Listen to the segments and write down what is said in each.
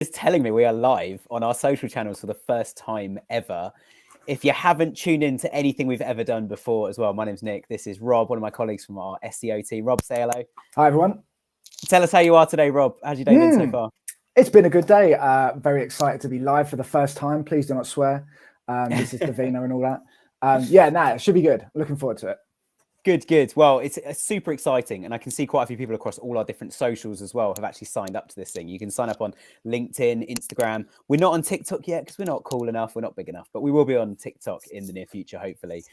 is telling me we are live on our social channels for the first time ever. If you haven't tuned in to anything we've ever done before as well, my name's Nick. This is Rob, one of my colleagues from our SEO team. Rob, say hello. Hi, everyone. Tell us how you are today, Rob. How's your day been so far? It's been a good day. Very excited to be live for the first time. Please do not swear. This is Davina and all that. It should be good. Looking forward to it. Good. Well, it's super exciting, and I can see quite a few people across all our different socials as well have actually signed up to this thing. You can sign up on LinkedIn, Instagram. We're not on TikTok yet because we're not cool enough, we're not big enough, but we will be on TikTok in the near future, hopefully.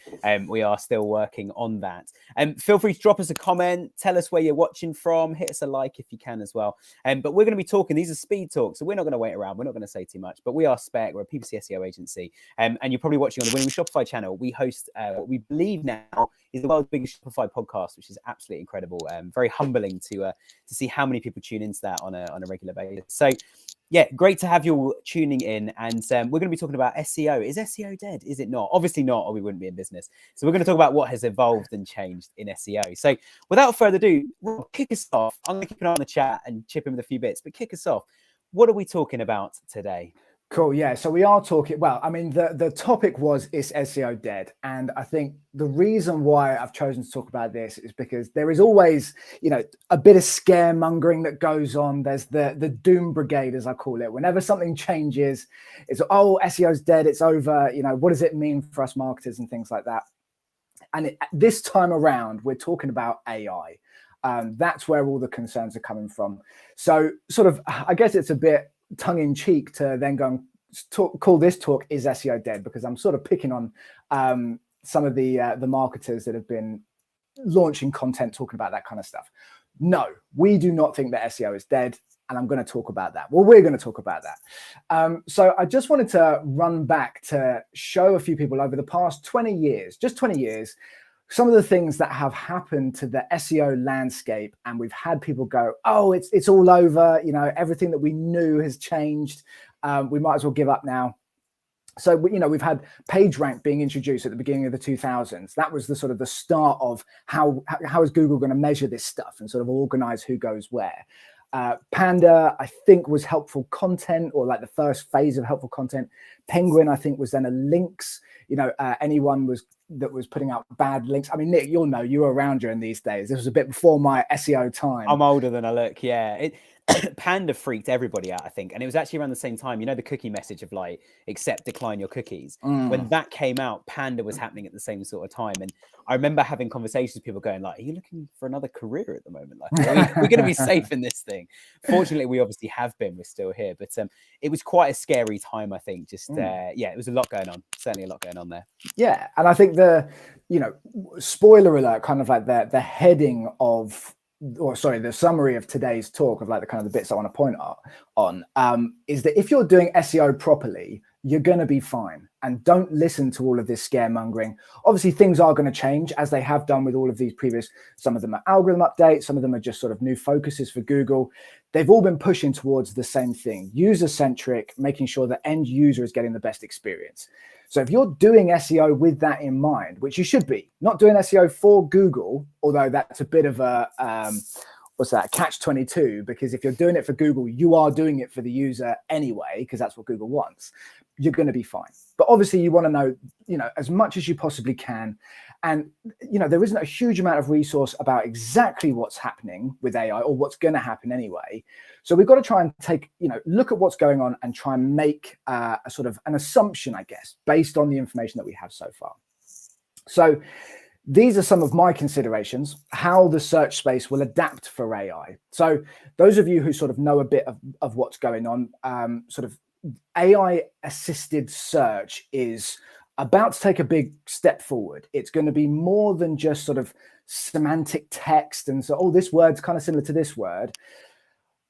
We are still working on that. Feel free to drop us a comment, tell us where you're watching from, hit us a like if you can as well. But we're going to be talking, these are speed talks, so we're not going to wait around, we're not going to say too much, but we are Spec, we're a PPC SEO agency, and you're probably watching on the Winning with Shopify channel. We host what we believe now is the world's biggest Shopify podcast, which is absolutely incredible. Very humbling to see how many people tune into that on a regular basis. So yeah, great to have you all tuning in. And we're going to be talking about SEO. Is SEO dead? Is it not? Obviously not, or we wouldn't be in business. So we're going to talk about what has evolved and changed in SEO. So without further ado, Rob, kick us off. I'm going to keep an eye on the chat and chip in with a few bits, but kick us off. What are we talking about today? Cool. Yeah. So we are talking, well, I mean, the topic was, is SEO dead? And I think the reason why I've chosen to talk about this is because there is always, a bit of scaremongering that goes on. There's the doom brigade, as I call it. Whenever something changes, it's, oh, SEO's dead, it's over. What does it mean for us marketers and things like that? And this time around, we're talking about AI. That's where all the concerns are coming from. So sort of, I guess it's a bit tongue-in-cheek to then go and call this talk "Is SEO Dead?" because I'm sort of picking on some of the marketers that have been launching content talking about that kind of stuff. No, we do not think that SEO is dead, and I'm going to talk about that. Well, we're going to talk about that. So I just wanted to run back to show a few people over the past 20 years, just 20 years, some of the things that have happened to the SEO landscape, and we've had people go, oh, it's all over, everything that we knew has changed. We might as well give up now. So, we've had PageRank being introduced at the beginning of the 2000s. That was the sort of the start of how is Google going to measure this stuff and sort of organize who goes where. Panda, I think, was helpful content, or like the first phase of helpful content. Penguin, I think, was then a links. Anyone that was putting out bad links. I mean, Nick, you'll know, you were around during these days. This was a bit before my SEO time. I'm older than I look. Yeah. Panda freaked everybody out, I think. And it was actually around the same time, the cookie message of like, accept, decline your cookies. When that came out, Panda was happening at the same sort of time. And I remember having conversations with people going like, are you looking for another career at the moment? Like, we're going to be safe in this thing. Fortunately, we obviously have been, we're still here. But it was quite a scary time, I think. Just, it was a lot going on. Certainly a lot going on there. Yeah. And I think spoiler alert, kind of like the heading of, the summary of today's talk of like the kind of the bits I want to point on is that if you're doing SEO properly, you're going to be fine. And don't listen to all of this scaremongering. Obviously, things are going to change, as they have done with all of these previous. Some of them are algorithm updates. Some of them are just sort of new focuses for Google. They've all been pushing towards the same thing, user-centric, making sure the end user is getting the best experience. So if you're doing SEO with that in mind, which you should be, not doing SEO for Google, although that's a bit of a, catch-22, because if you're doing it for Google, you are doing it for the user anyway, because that's what Google wants. You're going to be fine. But obviously you want to know, as much as you possibly can. And, there isn't a huge amount of resource about exactly what's happening with AI or what's going to happen anyway. So we've got to try and take, look at what's going on and try and make a sort of an assumption, I guess, based on the information that we have so far. So these are some of my considerations, how the search space will adapt for AI. So those of you who sort of know a bit of what's going on, sort of AI assisted search is about to take a big step forward. It's going to be more than just sort of semantic text and so, oh, this word's kind of similar to this word.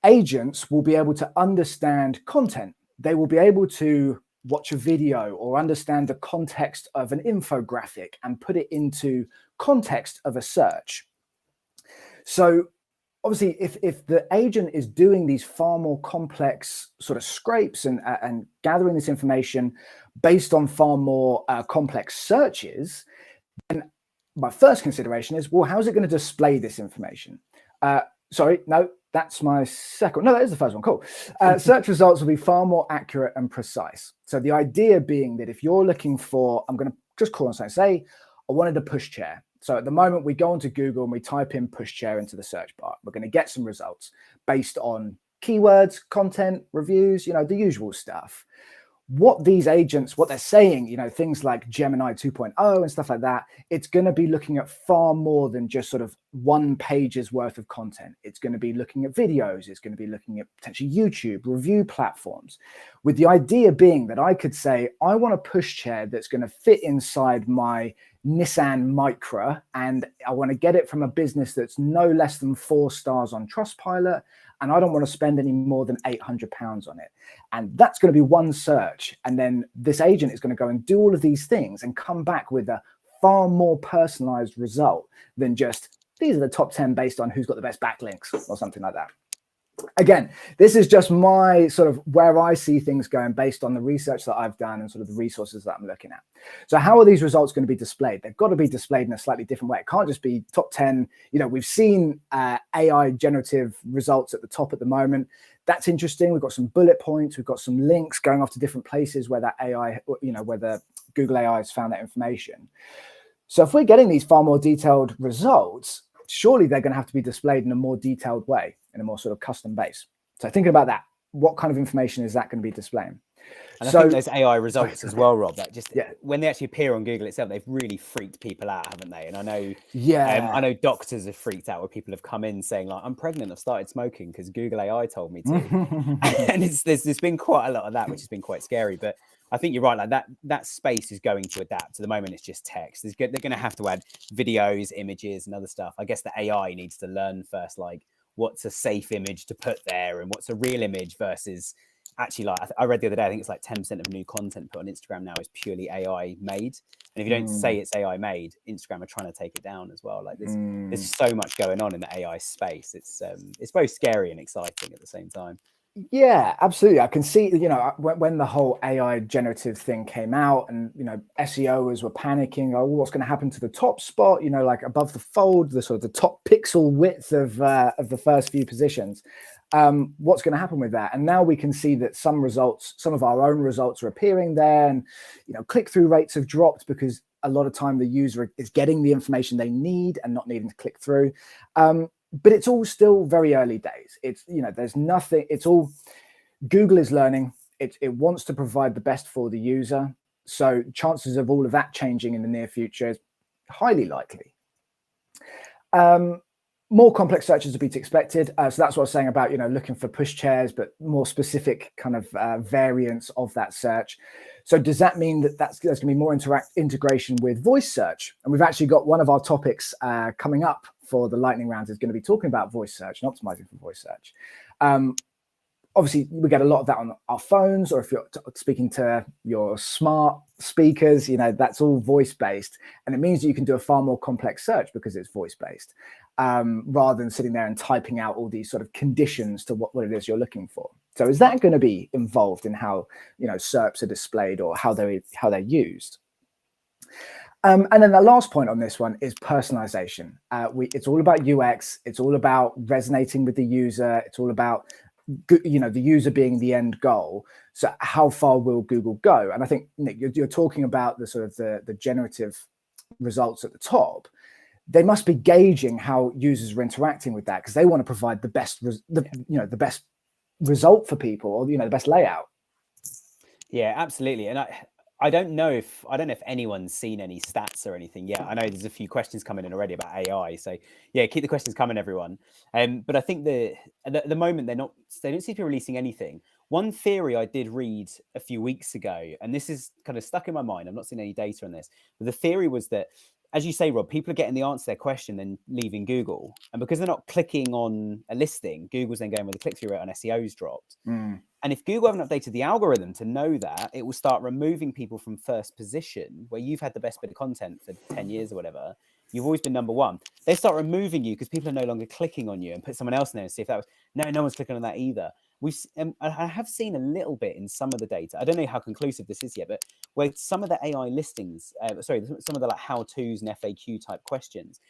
Agents will be able to understand content. They will be able to watch a video or understand the context of an infographic and put it into context of a search. So obviously, if the agent is doing these far more complex sort of scrapes and gathering this information based on far more complex searches, then my first consideration is, well, how's it going to display this information? Sorry, no, That's my second. No, that is the first one. Cool. Search results will be far more accurate and precise. So the idea being that if you're looking for, I'm going to just call on something, say I wanted a pushchair. So at the moment we go onto Google and we type in pushchair into the search bar. We're going to get some results based on keywords, content, reviews, the usual stuff. What these agents, what they're saying, things like Gemini 2.0 and stuff like that, it's going to be looking at far more than just sort of one page's worth of content. It's going to be looking at videos. It's going to be looking at potentially YouTube, review platforms, with the idea being that I could say, I want a pushchair that's going to fit inside my Nissan Micra, and I want to get it from a business that's no less than 4 stars on Trustpilot, and I don't want to spend any more than £800 on it. And that's going to be one search. And then this agent is going to go and do all of these things and come back with a far more personalized result than just, these are the top 10 based on who's got the best backlinks or something like that. Again, this is just my sort of where I see things going based on the research that I've done and sort of the resources that I'm looking at. So how are these results going to be displayed? They've got to be displayed in a slightly different way. It can't just be top 10. We've seen AI generative results at the top at the moment. That's interesting. We've got some bullet points. We've got some links going off to different places where that AI, where the Google AI has found that information. So if we're getting these far more detailed results, surely they're going to have to be displayed in a more detailed way, in a more sort of custom base. So thinking about that, what kind of information is that going to be displaying? And I think those AI results as well, Rob, that just when they actually appear on Google itself, they've really freaked people out, haven't they? And I know, I know doctors have freaked out where people have come in saying like, I'm pregnant, I've started smoking because Google AI told me to. And there's been quite a lot of that, which has been quite scary. But I think you're right, like that space is going to adapt. At the moment, it's just text. They're going to have to add videos, images, and other stuff. I guess the AI needs to learn first, like what's a safe image to put there and what's a real image versus actually, like I read the other day, I think it's like 10% of new content put on Instagram now is purely AI made. And if you don't say it's AI made, Instagram are trying to take it down as well. Like there's so much going on in the AI space. It's both scary and exciting at the same time. Yeah, absolutely. I can see, when the whole AI generative thing came out and, SEOs were panicking, oh, what's going to happen to the top spot, like above the fold, the sort of the top pixel width of the first few positions. What's going to happen with that? And now we can see that some of our own results are appearing there, and, click-through rates have dropped because a lot of time the user is getting the information they need and not needing to click through. But it's all still very early days. It's, there's nothing, it's all, Google is learning. It wants to provide the best for the user. So chances of all of that changing in the near future is highly likely. More complex searches would be to expected. So that's what I was saying about, looking for pushchairs, but more specific kind of variants of that search. So does that mean that there's going to be more integration with voice search? And we've actually got one of our topics coming up for the lightning rounds is going to be talking about voice search and optimizing for voice search. Obviously, we get a lot of that on our phones, or if you're speaking to your smart speakers, that's all voice-based. And it means that you can do a far more complex search because it's voice-based, rather than sitting there and typing out all these sort of conditions to what it is you're looking for. So is that going to be involved in how, SERPs are displayed or how they're used? And then the last point on this one is personalization. It's all about UX. It's all about resonating with the user. It's all about, the user being the end goal. So how far will Google go? And I think, Nick, you're talking about the sort of the generative results at the top. They must be gauging how users are interacting with that because they want to provide the best, the best result for people, or the best layout. Yeah, absolutely. And I don't know if anyone's seen any stats or anything yet. I know there's a few questions coming in already about AI. So yeah, keep the questions coming, everyone. But I think at the moment they don't seem to be releasing anything. One theory I did read a few weeks ago, and this is kind of stuck in my mind. I've not seen any data on this, but the theory was that, as you say, Rob, people are getting the answer to their question, then leaving Google. And because they're not clicking on a listing, Google's then going with the click-through rate on SEO's dropped. And if Google haven't updated the algorithm to know that, it will start removing people from first position, where you've had the best bit of content for 10 years or whatever. You've always been number one. They start removing you because people are no longer clicking on you, and put someone else in there and see if that was, no one's clicking on that either. I have seen a little bit in some of the data. I don't know how conclusive this is yet, but where some of the AI listings, some of the like how-tos and FAQ type questions,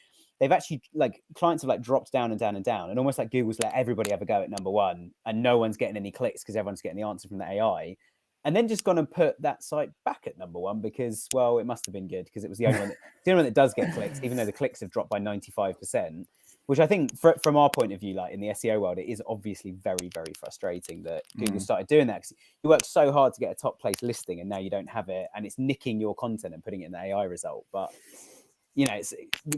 they've actually like clients have like dropped down and down and down, and almost like Google's let everybody have a go at number one, and no one's getting any clicks because everyone's getting the answer from the AI. And then just gone and put that site back at number one because, well, it must have been good because it was the only one that does get clicks, even though the clicks have dropped by 95%, which I think from our point of view, like in the SEO world, it is obviously very, very frustrating that Google started doing that, because you worked so hard to get a top place listing and now you don't have it, and it's nicking your content and putting it in the AI result. But you know,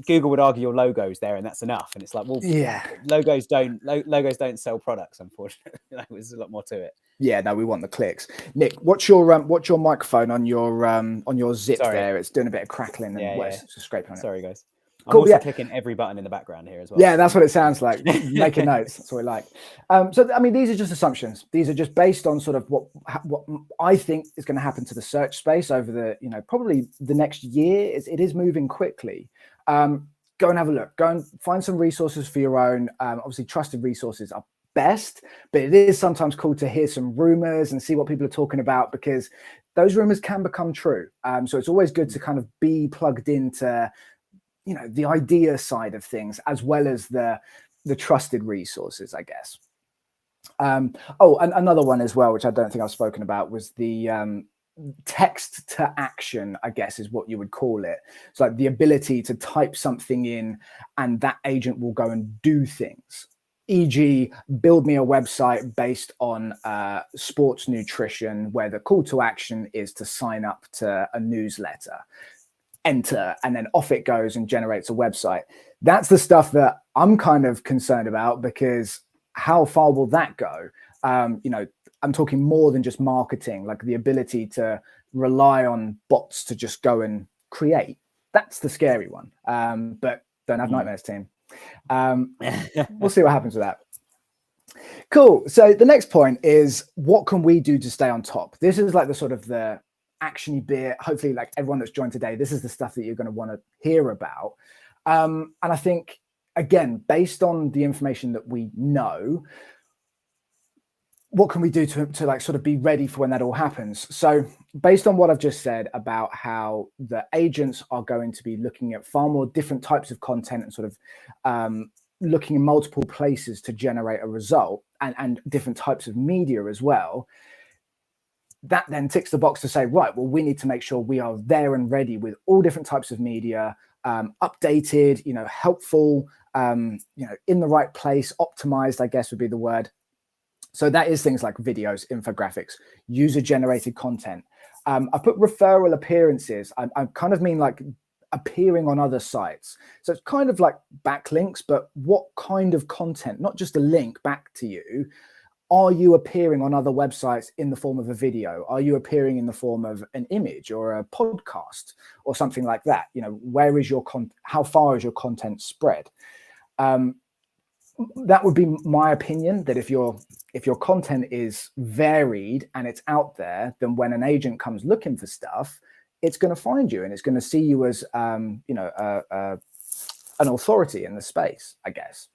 Google would argue your logo's there and that's enough. And it's like, well, yeah, logos don't sell products, unfortunately. There's a lot more to it. Yeah, no, we want the clicks. Nick, what's your microphone on your zip? Sorry. There? It's doing a bit of crackling and it's scraping on it. Sorry, guys. Cool, I'm also clicking every button in the background here as well. Yeah, that's what it sounds like. Making notes. That's what we like. So, I mean, these are just assumptions. These are just based on sort of what I think is going to happen to the search space over the, probably the next year. It is moving quickly. Go and have a look. Go and find some resources for your own. Obviously, trusted resources are best, but it is sometimes cool to hear some rumors and see what people are talking about, because those rumors can become true. So it's always good to kind of be plugged into the idea side of things, as well as the trusted resources, I guess. And another one as well, which I don't think I've spoken about, was the text to action, I guess is what you would call it. It's like the ability to type something in and that agent will go and do things. E.g., build me a website based on sports nutrition, where the call to action is to sign up to a newsletter. Enter, and then off it goes and generates a website. That's the stuff that I'm kind of concerned about, because how far will that go? I'm talking more than just marketing, like the ability to rely on bots to just go and create. That's the scary one. But don't have nightmares, team. We'll see what happens with that. Cool. So the next point is, what can we do to stay on top? This is like the sort of the actiony bit. Hopefully, like everyone that's joined today, this is the stuff that you're going to want to hear about. And I think, again, based on the information that we know, what can we do to like sort of be ready for when that all happens? So based on what I've just said about how the agents are going to be looking at far more different types of content and sort of looking in multiple places to generate a result, and different types of media as well, that then ticks the box to say, right, well, we need to make sure we are there and ready with all different types of media, updated, helpful, in the right place, optimized, I guess would be the word. So that is things like videos, infographics, user-generated content. I put referral appearances. I kind of mean like appearing on other sites. So it's kind of like backlinks, but what kind of content, not just a link back to you. Are you appearing on other websites in the form of a video? Are you appearing in the form of an image or a podcast or something like that? Where is your how far is your content spread? That would be my opinion, that if your content is varied and it's out there, then when an agent comes looking for stuff, it's going to find you and it's going to see you as an authority in the space, I guess.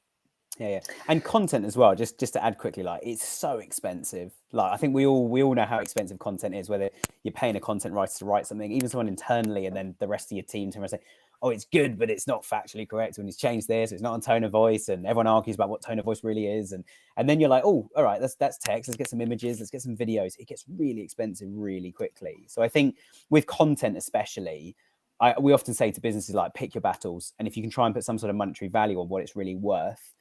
Yeah. And content as well, just to add quickly, like it's so expensive. Like I think we all know how expensive content is, whether you're paying a content writer to write something, even someone internally, and then the rest of your team to say, oh, it's good, but it's not factually correct when he's changed this, it's not on tone of voice, and everyone argues about what tone of voice really is. And then you're like, oh, all right, that's text, let's get some images, let's get some videos. It gets really expensive really quickly. So I think with content especially, we often say to businesses, like, pick your battles, and if you can try and put some sort of monetary value on what it's really worth,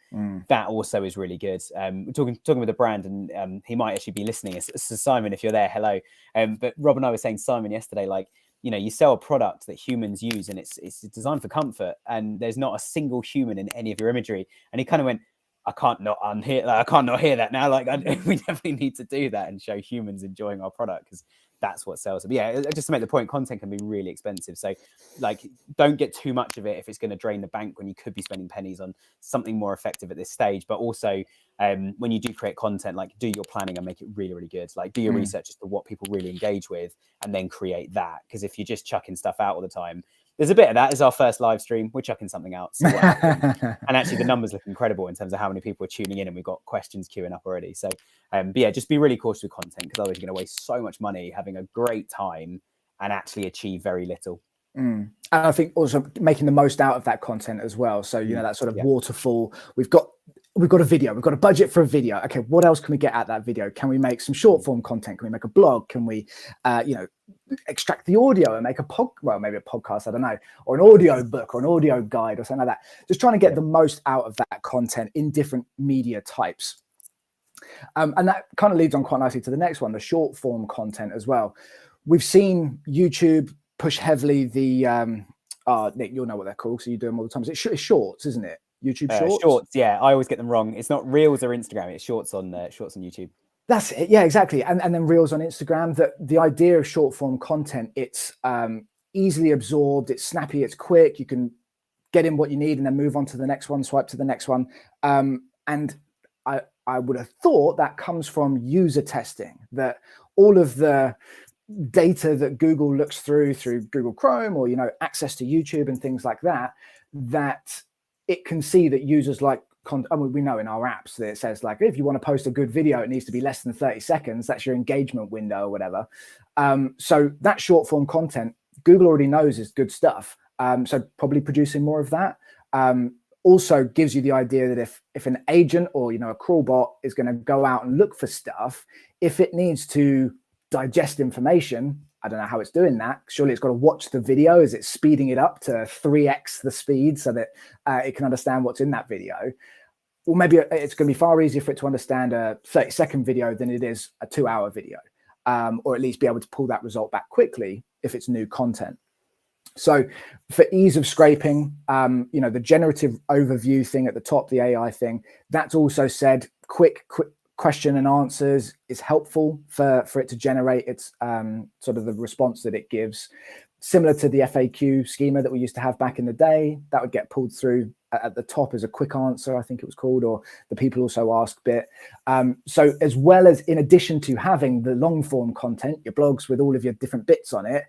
that also is really good. We're talking with a brand, and he might actually be listening. So Simon, if you're there, hello. But Rob and I were saying to Simon yesterday, like, you sell a product that humans use, and it's designed for comfort, and there's not a single human in any of your imagery. And he kind of went, I can't not hear that now. Like, we definitely need to do that and show humans enjoying our product, because that's what sells. But yeah, just to make the point, content can be really expensive. So like, don't get too much of it if it's going to drain the bank when you could be spending pennies on something more effective at this stage. But also, when you do create content, like, do your planning and make it really, really good. Like, do your research as to what people really engage with, and then create that. Because if you're just chucking stuff out all the time, there's a bit of that. Is our first live stream. We're chucking something out. So and actually, the numbers look incredible in terms of how many people are tuning in, and we've got questions queuing up already. So, but yeah, just be really cautious with content, because otherwise you're going to waste so much money having a great time and actually achieve very little. And I think also making the most out of that content as well. So, you know, that sort of waterfall, we've got a video, we've got a budget for a video. Okay, what else can we get out of that video? Can we make some short form content? Can we make a blog? Can we, you know, extract the audio and make maybe a podcast, I don't know, or an audio book or an audio guide or something like that. Just trying to get the most out of that content in different media types. And that kind of leads on quite nicely to the next one, the short form content as well. We've seen YouTube push heavily the, Nick, you'll know what they're called, so you do them all the time. It's shorts, isn't it? YouTube shorts? Shorts, yeah. I always get them wrong. It's not Reels or Instagram. It's shorts on YouTube. That's it. Yeah, exactly. And then Reels on Instagram. That the idea of short form content, it's easily absorbed. It's snappy. It's quick. You can get in what you need and then move on to the next one. Swipe to the next one. And I would have thought that comes from user testing. That all of the data that Google looks through Google Chrome, or, you know, access to YouTube and things like that, that it can see that users like I mean, we know in our apps that it says, like, if you want to post a good video, it needs to be less than 30 seconds. That's your engagement window or whatever. So that short form content, Google already knows is good stuff. So probably producing more of that. Also gives you the idea that if an agent or, you know, a crawl bot is going to go out and look for stuff, if it needs to digest information, I don't know how it's doing that. Surely it's got to watch the video. Is it speeding it up to 3x the speed so that it can understand what's in that video? Or maybe it's going to be far easier for it to understand a 30-second video than it is a 2-hour video, or at least be able to pull that result back quickly if it's new content. So for ease of scraping, you know, the generative overview thing at the top, the AI thing, that's also said quick question and answers is helpful for it to generate its sort of the response that it gives. Similar to the FAQ schema that we used to have back in the day, that would get pulled through at the top as a quick answer, I think it was called, or the people also ask bit. So as well as, in addition to having the long form content, your blogs with all of your different bits on it,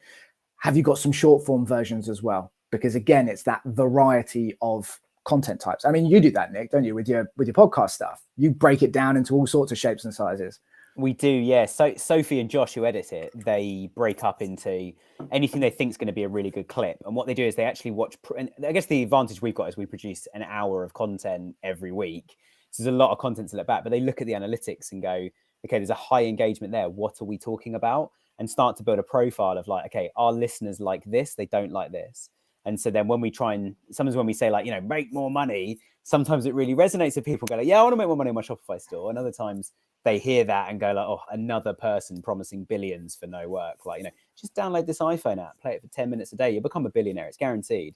have you got some short form versions as well? Because again, it's that variety of content types. I mean, you do that, Nick, don't you, with your podcast stuff? You break it down into all sorts of shapes and sizes. We do, yeah. So Sophie and Josh, who edit it, they break up into anything they think is going to be a really good clip. And what they do is they actually watch. And I guess the advantage we've got is we produce an hour of content every week. So there's a lot of content to look back, but they look at the analytics and go, okay, there's a high engagement there. What are we talking about? And start to build a profile of like, okay, our listeners like this, they don't like this. And so then when we try and sometimes when we say, like, you know, make more money, sometimes it really resonates with people, go like, yeah, I want to make more money on my Shopify store. And other times they hear that and go like, oh, another person promising billions for no work. Like, you know, just download this iPhone app, play it for 10 minutes a day. You'll become a billionaire. It's guaranteed.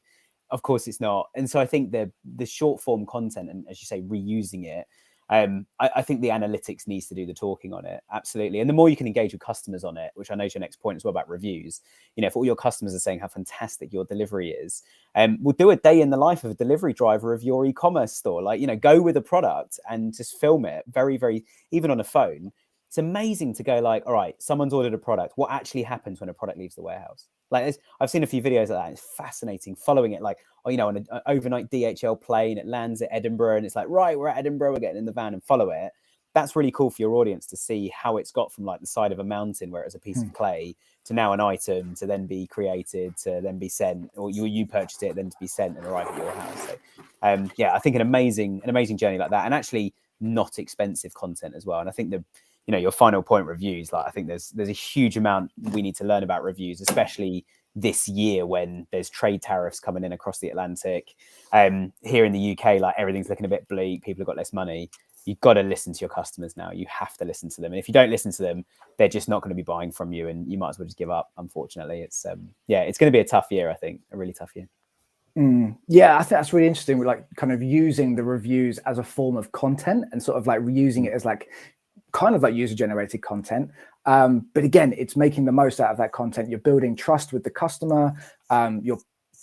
Of course it's not. And so I think the short form content, and as you say, reusing it, I think the analytics needs to do the talking on it. Absolutely. And the more you can engage with customers on it, which I know is your next point as well about reviews, you know, if all your customers are saying how fantastic your delivery is, we'll do a day in the life of a delivery driver of your e-commerce store. Like, you know, go with a product and just film it very, very, even on a phone. It's amazing to go like, all right, someone's ordered a product. What actually happens when a product leaves the warehouse? Like, I've seen a few videos of that. It's fascinating following it, like, oh, you know, on an overnight DHL plane, it lands at Edinburgh and it's like, right, we're at Edinburgh, we're getting in the van and follow it. That's really cool for your audience to see how it's got from like the side of a mountain where it was a piece of clay to now an item to then be created, to then be sent, or you purchased it, then to be sent and arrive at your house. So, yeah, I think an amazing journey like that, and actually not expensive content as well. And I think you know, your final point, reviews, like I think there's a huge amount we need to learn about reviews, especially this year when there's trade tariffs coming in across the Atlantic. Here in the UK, like everything's looking a bit bleak. People have got less money. You've got to listen to your customers now. You have to listen to them. And if you don't listen to them, they're just not going to be buying from you, and you might as well just give up. Unfortunately, it's yeah, it's going to be a tough year. I think a really tough year. Yeah, I think that's really interesting. We're like kind of using the reviews as a form of content and sort of like reusing it as like kind of like user generated content. But again, it's making the most out of that content. You're building trust with the customer. You're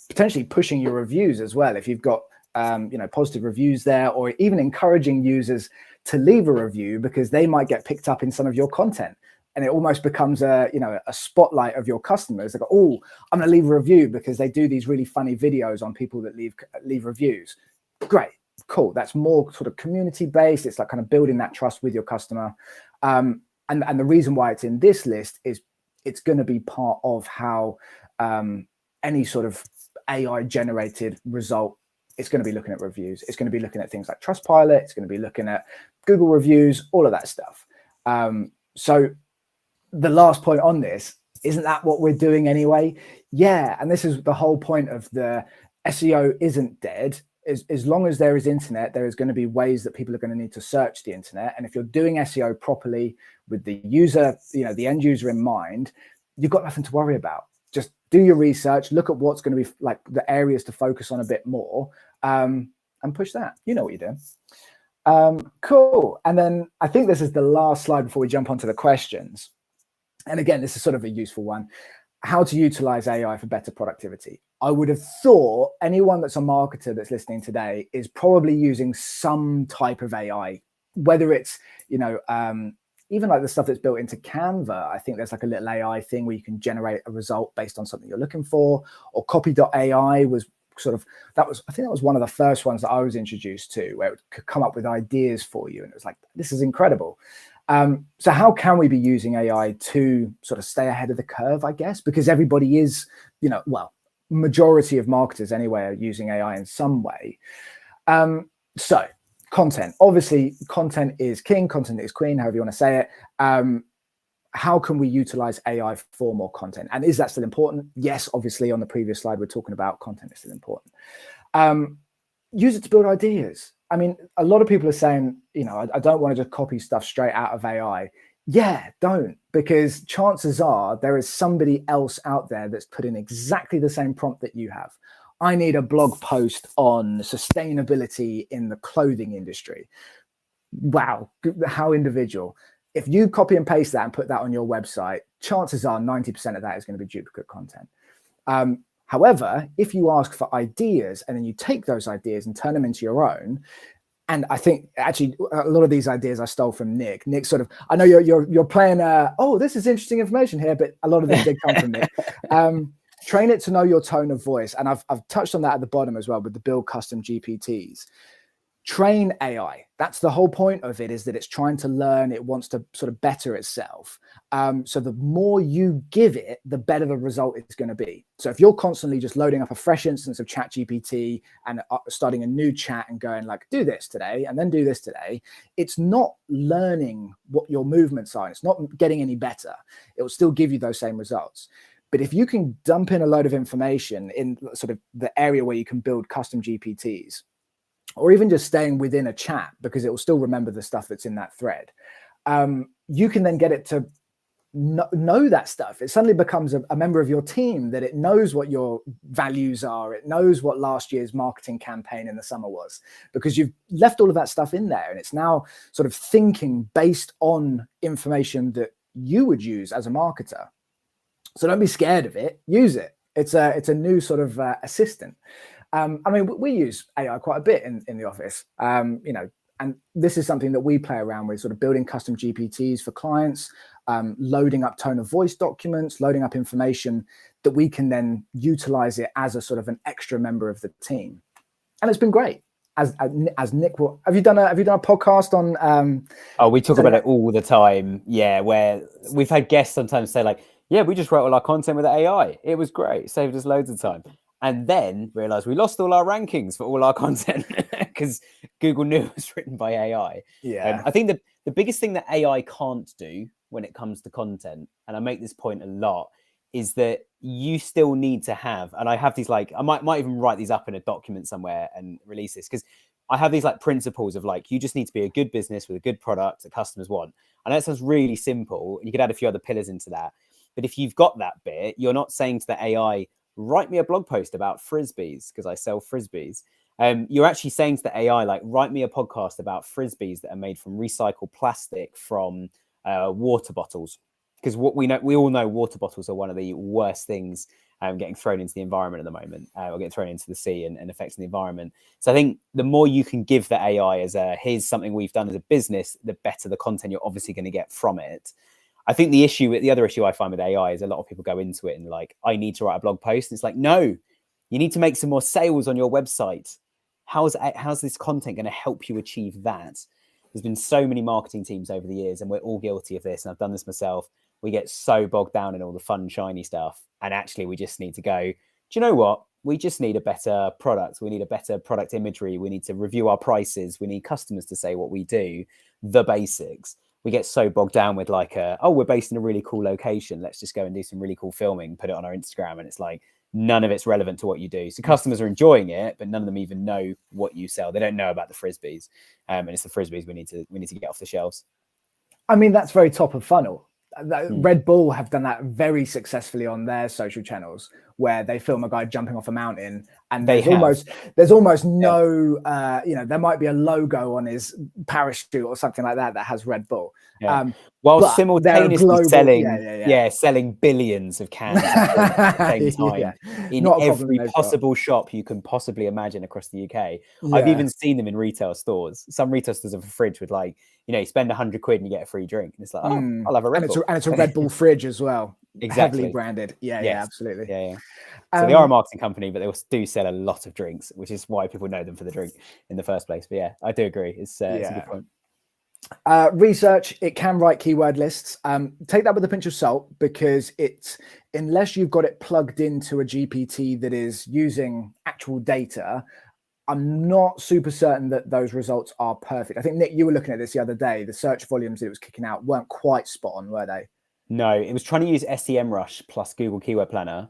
potentially pushing your reviews as well. If you've got, you know, positive reviews there, or even encouraging users to leave a review because they might get picked up in some of your content. And it almost becomes a, you know, a spotlight of your customers. They go, oh, I'm going to leave a review because they do these really funny videos on people that leave reviews. Great. Cool. That's more sort of community based. It's like kind of building that trust with your customer. And the reason why it's in this list is it's going to be part of how any sort of AI generated result, it's going to be looking at reviews. It's going to be looking at things like Trustpilot. It's going to be looking at Google reviews, all of that stuff. So the last point on this, isn't that what we're doing anyway? Yeah. And this is the whole point of the SEO isn't dead. As long as there is internet, there is going to be ways that people are going to need to search the internet. And if you're doing SEO properly with the user, the end user in mind, you've got nothing to worry about. Just do your research, look at what's going to be like the areas to focus on a bit more, and push that. You know what you're doing. Cool. And then I think this is the last slide before we jump onto the questions. And again, this is sort of a useful one. How to utilize AI for better productivity. I would have thought anyone that's a marketer that's listening today is probably using some type of AI, whether it's, even like the stuff that's built into Canva. I think there's like a little AI thing where you can generate a result based on something you're looking for, or copy.ai was I think that was one of the first ones that I was introduced to, where it could come up with ideas for you. And it was like, this is incredible. So how can we be using AI to sort of stay ahead of the curve, I guess, because everybody is, majority of marketers anyway are using AI in some way. So content, obviously content is king, content is queen, however you want to say it. How can we utilize AI for more content? And is that still important? Yes, obviously on the previous slide, we're talking about content is still important. Use it to build ideas. I mean, a lot of people are saying, I don't want to just copy stuff straight out of AI. Yeah, don't, because chances are there is somebody else out there that's put in exactly the same prompt that you have. I need a blog post on sustainability in the clothing industry. Wow, how individual. If you copy and paste that and put that on your website, chances are 90% of that is going to be duplicate content. However, if you ask for ideas and then you take those ideas and turn them into your own, and I think actually a lot of these ideas I stole from Nick. Nick sort of, I know you're playing, this is interesting information here, but a lot of these did come from Nick. Train it to know your tone of voice. And I've touched on that at the bottom as well with the build custom GPTs. Train AI. That's the whole point of it, is that it's trying to learn. It wants to sort of better itself. So the more you give it, the better the result is going to be. So if you're constantly just loading up a fresh instance of ChatGPT and starting a new chat and going like, do this today and then do this today, it's not learning what your movements are. It's not getting any better. It will still give you those same results. But if you can dump in a load of information in sort of the area where you can build custom GPTs, or even just staying within a chat, because it will still remember the stuff that's in that thread, you can then get it to know that stuff. It suddenly becomes a member of your team, that it knows what your values are. It knows what last year's marketing campaign in the summer was, because you've left all of that stuff in there. And it's now sort of thinking based on information that you would use as a marketer. So don't be scared of it. Use it. It's a new sort of assistant. I mean, we use AI quite a bit in the office, and this is something that we play around with, sort of building custom GPTs for clients, loading up tone of voice documents, loading up information that we can then utilize it as a sort of an extra member of the team. And it's been great. As Nick, have you done a podcast on? We talk about it all the time. Yeah, where we've had guests sometimes say like, yeah, we just wrote all our content with AI. It was great. Saved us loads of time. And then realized we lost all our rankings for all our content because Google knew it was written by AI. Yeah. I think the biggest thing that AI can't do when it comes to content, and I make this point a lot, is that you still need to have, and I have these like, I might even write these up in a document somewhere and release this, because I have these like principles of like, you just need to be a good business with a good product that customers want. I know it sounds really simple, and you could add a few other pillars into that. But if you've got that bit, you're not saying to the AI, write me a blog post about frisbees because I sell frisbees. You're actually saying to the AI, like, write me a podcast about frisbees that are made from recycled plastic from water bottles. Because we all know water bottles are one of the worst things getting thrown into the environment at the moment, or getting thrown into the sea and affecting the environment. So I think the more you can give the AI as here's something we've done as a business, the better the content you're obviously going to get from it. I think the other issue I find with AI is a lot of people go into it and like, I need to write a blog post. And it's like, no, you need to make some more sales on your website. How's this content going to help you achieve that? There's been so many marketing teams over the years, and we're all guilty of this. And I've done this myself. We get so bogged down in all the fun, shiny stuff. And actually, we just need to go, you know what? We just need a better product. We need a better product imagery. We need to review our prices. We need customers to say what we do, the basics. We get so bogged down with like, oh, we're based in a really cool location. Let's just go and do some really cool filming, put it on our Instagram. And it's like, none of it's relevant to what you do. So customers are enjoying it, but none of them even know what you sell. They don't know about the Frisbees. And it's the Frisbees we need to get off the shelves. I mean, that's very top of funnel. Red Bull have done that very successfully on their social channels, where they film a guy jumping off a mountain, and there's almost no, there might be a logo on his parachute or something like that has Red Bull. While simultaneously selling billions of cans at the same time in every possible shop you can possibly imagine across the UK. I've even seen them in retail stores. Some retail stores have a fridge with like, you spend 100 quid and you get a free drink. And it's like, oh, I'll have a Red Bull. And it's a Red Bull fridge as well. Exactly. Heavily branded. Yeah, absolutely. Yeah. So they are a marketing company, but they do sell a lot of drinks, which is why people know them for the drink in the first place. But yeah, I do agree. It's a good point. Research, it can write keyword lists. Take that with a pinch of salt, because unless you've got it plugged into a GPT that is using actual data, I'm not super certain that those results are perfect. I think, Nick, you were looking at this the other day. The search volumes that it was kicking out weren't quite spot on, were they? No, it was trying to use SEMrush plus Google Keyword Planner,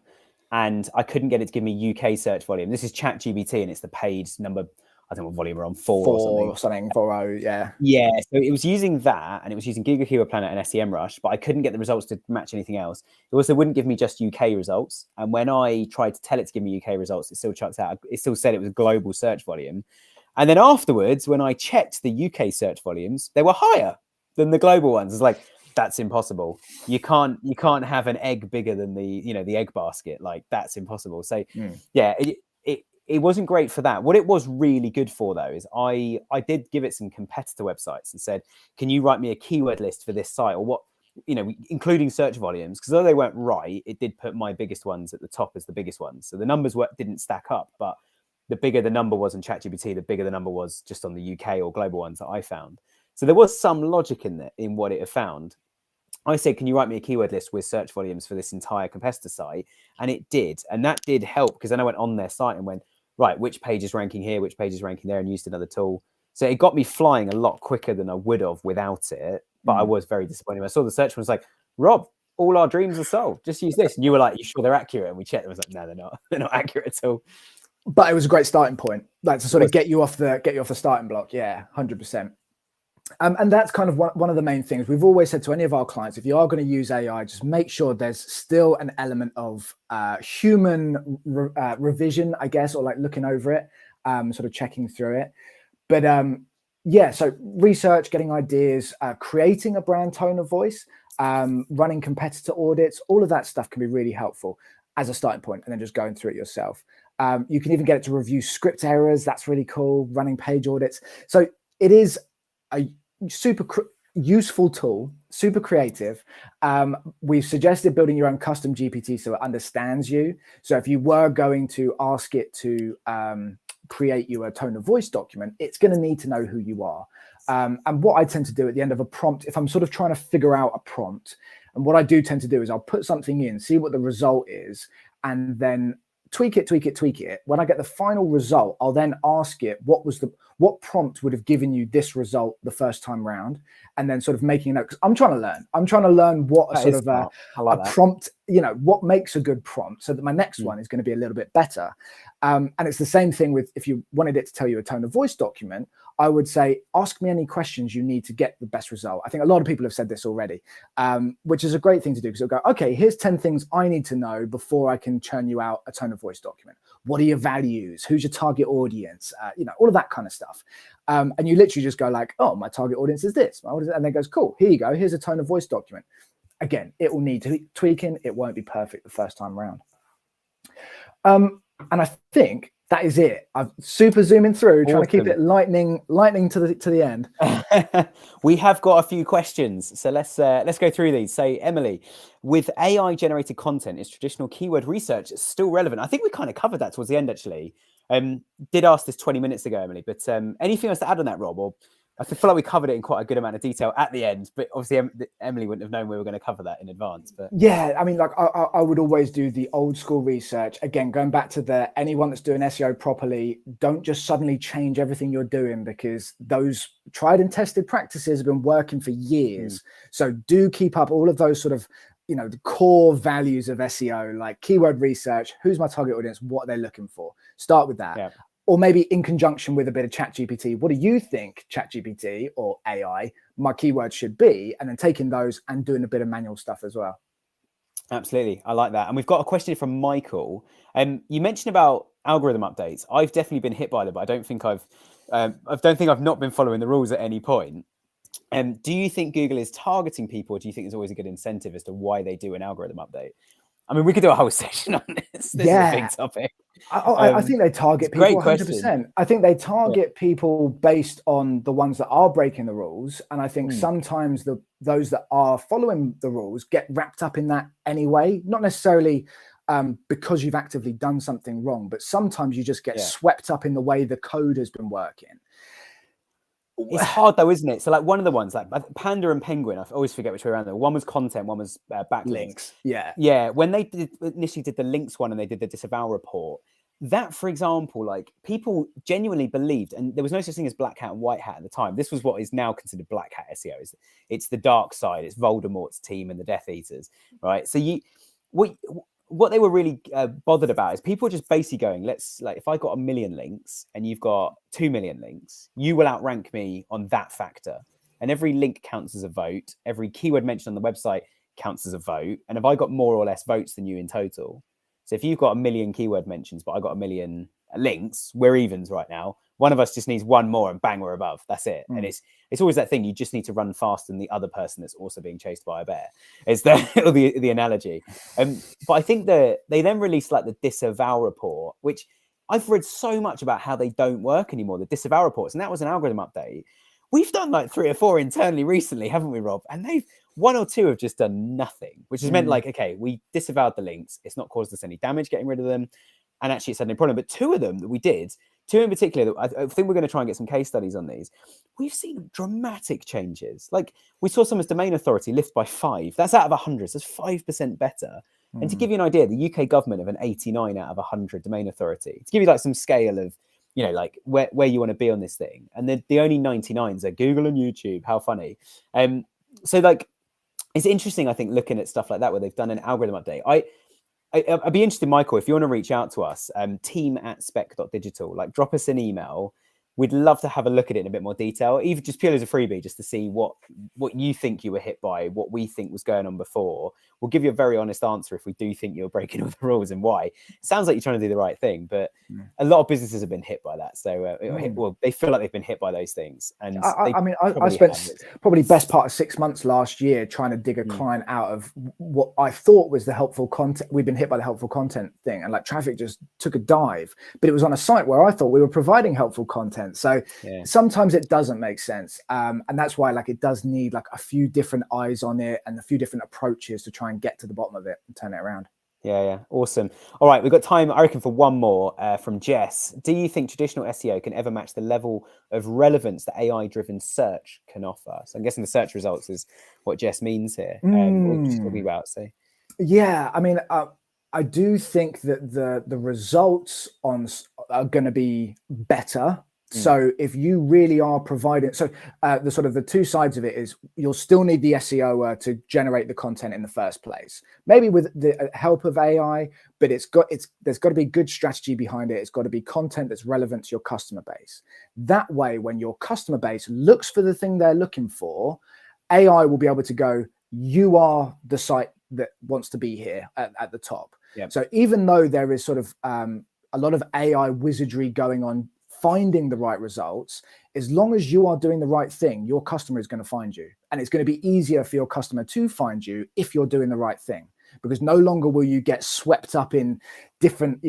and I couldn't get it to give me UK search volume. This is ChatGPT, and it's the paid number. I think what volume we're on, 4 or something. 4.0, yeah. Yeah, so it was using that, and it was using Google Keyword Planner and SEMrush, but I couldn't get the results to match anything else. It also wouldn't give me just UK results, and when I tried to tell it to give me UK results, it still chucked out. It still said it was global search volume. And then afterwards, when I checked the UK search volumes, they were higher than the global ones. It's like, that's impossible. You can't have an egg bigger than the egg basket. Like, that's impossible. So yeah, it wasn't great for that. What it was really good for, though, is I did give it some competitor websites and said, can you write me a keyword list for this site, or what, including search volumes? Because though they weren't right, it did put my biggest ones at the top as the biggest ones. So the numbers didn't stack up, but the bigger the number was in ChatGPT, the bigger the number was just on the UK or global ones that I found. So there was some logic in there in what it had found. I said, can you write me a keyword list with search volumes for this entire competitor site? And it did. And that did help, because then I went on their site and went, right, which page is ranking here, which page is ranking there, and used another tool. So it got me flying a lot quicker than I would have without it. But I was very disappointed. I saw the search one was like, Rob, all our dreams are solved. Just use this. And you were like, you sure they're accurate? And we checked. I was like, no, they're not. They're not accurate at all. But it was a great starting point, like to sort of get you off the starting block. Yeah, 100%. And that's kind of one of the main things we've always said to any of our clients. If you are going to use AI, just make sure there's still an element of human revision, I guess, or like looking over it, sort of checking through it. But so research, getting ideas, creating a brand tone of voice, running competitor audits, all of that stuff can be really helpful as a starting point, and then just going through it yourself. You can even get it to review script errors. That's really cool. Running page audits. So it is a super useful tool, super creative. We've suggested building your own custom GPT so it understands you. So if you were going to ask it to create you a tone of voice document, it's going to need to know who you are. And what I tend to do at the end of a prompt, if I'm sort of trying to figure out a prompt, and what I do tend to do is I'll put something in, see what the result is, and then tweak it. When I get the final result, I'll then ask it what prompt would have given you this result the first time round, and then sort of making a note, because I'm trying to learn what a sort of a prompt, what makes a good prompt, so that my next one is going to be a little bit better. And it's the same thing with, if you wanted it to tell you a tone of voice document, I would say, ask me any questions you need to get the best result. I think a lot of people have said this already, which is a great thing to do, because it'll go, okay, here's 10 things I need to know before I can churn you out a tone of voice document. What are your values? Who's your target audience? All of that kind of stuff. And you literally just go like, oh, my target audience is this. And then it goes, cool, here you go. Here's a tone of voice document. Again, it will need tweaking. It won't be perfect the first time around. And I think that is it. I'm super zooming through, trying to keep it lightning to the end. We have got a few questions, so let's go through these. So, Emily, with AI generated content, is traditional keyword research still relevant? I think we kind of covered that towards the end, actually. Did ask this 20 minutes ago, Emily, but anything else to add on that, Rob? Or I feel like we covered it in quite a good amount of detail at the end, but obviously Emily wouldn't have known we were going to cover that in advance. But yeah, I mean, like I would always do the old school research. Again, going back to anyone that's doing SEO properly, don't just suddenly change everything you're doing, because those tried and tested practices have been working for years. So do keep up all of those sort of, the core values of SEO, like keyword research, who's my target audience, what they're looking for. Start with that. Yeah. Or maybe in conjunction with a bit of ChatGPT, what do you think ChatGPT or AI, my keywords should be? And then taking those and doing a bit of manual stuff as well. Absolutely. I like that. And we've got a question from Michael. You mentioned about algorithm updates. I've definitely been hit by them, but I don't think I've not been following the rules at any point. Do you think Google is targeting people? Or do you think there's always a good incentive as to why they do an algorithm update? I mean, we could do a whole session on this. This is a big topic. I think they target people 100%. I think they target people based on the ones that are breaking the rules. And I think sometimes those that are following the rules get wrapped up in that anyway, not necessarily because you've actively done something wrong, but sometimes you just get swept up in the way the code has been working. It's hard though, isn't it? So like one of the ones, like Panda and Penguin, I always forget which way around there. One was content, one was backlinks. Yeah. When they initially did the links one and they did the disavow report, that, for example, like people genuinely believed, and there was no such thing as black hat and white hat at the time. This was what is now considered black hat SEO. It's the dark side. It's Voldemort's team and the Death Eaters, right? So what they were really bothered about is people just basically going, if I got 1 million links and you've got 2 million links, you will outrank me on that factor. And every link counts as a vote. Every keyword mentioned on the website counts as a vote. And if I got more or less votes than you in total, so if you've got 1 million keyword mentions, but I got 1 million links, we're evens right now. One of us just needs one more and bang, we're above. That's it. And it's always that thing. You just need to run faster than the other person that's also being chased by a bear. It's the analogy. But I think that they then released like the disavow report, which I've read so much about how they don't work anymore, the disavow reports. And that was an algorithm update. We've done like 3 or 4 internally recently, haven't we, Rob? And 1 or 2 have just done nothing, which has meant like, okay, we disavowed the links. It's not caused us any damage getting rid of them. And actually it's had no problem. But 2 of them that we did, 2 in particular, I think we're going to try and get some case studies on these. We've seen dramatic changes. Like we saw someone's domain authority lift by 5. That's out of 100. So that's 5% better. And to give you an idea, the UK government have an 89 out of 100 domain authority. To give you like some scale of, like where you want to be on this thing. And the only 99s are Google and YouTube. How funny. So like, it's interesting, I think, looking at stuff like that, where they've done an algorithm update. I'd be interested, Michael, if you want to reach out to us, team@spec.digital, like drop us an email. We'd love to have a look at it in a bit more detail, even just purely as a freebie, just to see what you think you were hit by, what we think was going on before. We'll give you a very honest answer if we do think you're breaking all the rules and why. It sounds like you're trying to do the right thing, but a lot of businesses have been hit by that. So, they feel like they've been hit by those things. And I spent probably best part of 6 months last year trying to dig a client out of what I thought was the helpful content. We've been hit by the helpful content thing, and like traffic just took a dive, but it was on a site where I thought we were providing helpful content. So sometimes it doesn't make sense. And that's why like it does need like a few different eyes on it and a few different approaches to try and get to the bottom of it and turn it around. Yeah. Awesome. All right. We've got time, I reckon, for one more from Jess. Do you think traditional SEO can ever match the level of relevance that AI-driven search can offer? So I'm guessing the search results is what Jess means here. Yeah. I mean, I do think that the results are going to be better. So if you really are providing, the 2 sides of it is you'll still need the SEO to generate the content in the first place, maybe with the help of AI, but there's got to be good strategy behind it. It's got to be content that's relevant to your customer base. That way, when your customer base looks for the thing they're looking for, AI will be able to go, you are the site that wants to be here at the top. So even though there is sort of a lot of AI wizardry going on, finding the right results, as long as you are doing the right thing, your customer is going to find you, and it's going to be easier for your customer to find you if you're doing the right thing, because no longer will you get swept up in different,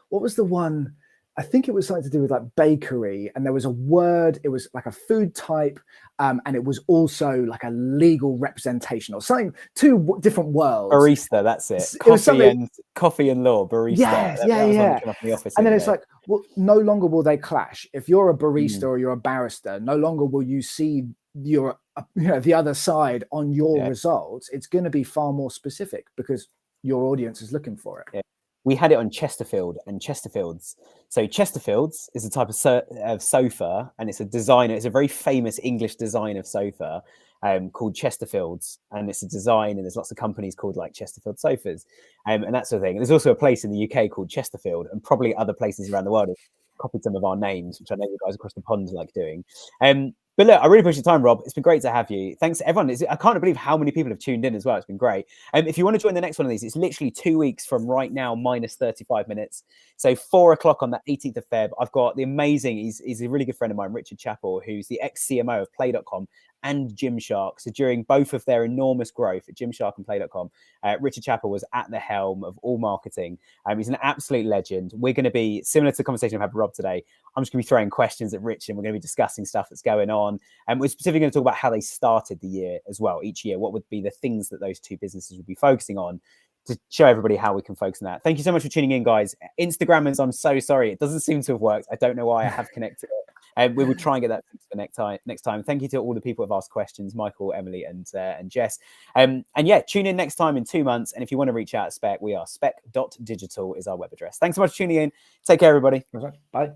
what was the one I think it was something to do with like bakery, and there was a word, it was like a food type, and it was also like a legal representation or something, two different worlds. Barista, that's it. It was something, Coffee and law, barista. yes, That was one that yeah. came up in the office. And then the it's other like, well, no longer will they clash. If you're a barista day. or you're a barrister, no longer will you see your, the other side on your results. It's going to be far more specific because your audience is looking for it. Yeah. We had it on Chesterfield and Chesterfields. So Chesterfields is a type of sofa, and it's a designer. It's a very famous English design of sofa called Chesterfields, and it's a design. And there's lots of companies called like Chesterfield sofas, and that sort of thing. There's also a place in the UK called Chesterfield, and probably other places around the world have copied some of our names, which I know you guys across the pond like doing. But look, I really appreciate your time, Rob. It's been great to have you. Thanks to everyone. I can't believe how many people have tuned in as well. It's been great. If you want to join the next one of these, it's literally 2 weeks from right now, minus 35 minutes. So 4 o'clock on the 18th of Feb. I've got the amazing, he's a really good friend of mine, Richard Chappell, who's the ex-CMO of Play.com and Gymshark. So during both of their enormous growth at Gymshark and Play.com, Richard Chappell was at the helm of all marketing. He's an absolute legend. We're going to be, similar to the conversation I've had with Rob today, I'm just going to be throwing questions at Rich, and we're going to be discussing stuff that's going on. And we're specifically going to talk about how they started the year as well. Each year, what would be the things that those two businesses would be focusing on, to show everybody how we can focus on that. Thank you so much for tuning in, guys. Instagrammers, I'm so sorry. It doesn't seem to have worked. I don't know why. I have connected it. We will try and get that fixed for next time. Thank you to all the people who have asked questions, Michael, Emily, and Jess. And yeah, tune in next time in 2 months. And if you want to reach out at Spec, we are spec.digital is our web address. Thanks so much for tuning in. Take care, everybody. Bye.